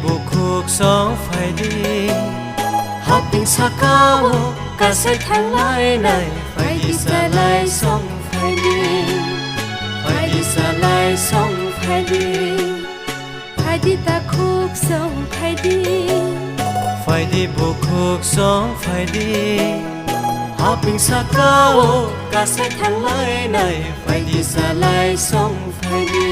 บุกคุกสองไฟดีฮับปิงสากาวกาเซทังไลในไฟดีสลายสองไฟดีไฟดีสลายสองไฟดีไฟดีตาคุกสองไฟดีไฟดีบุกคุกสองไฟดีฮับปิงสากาวกาเซทังไลในไฟดีสลายสองไฟดี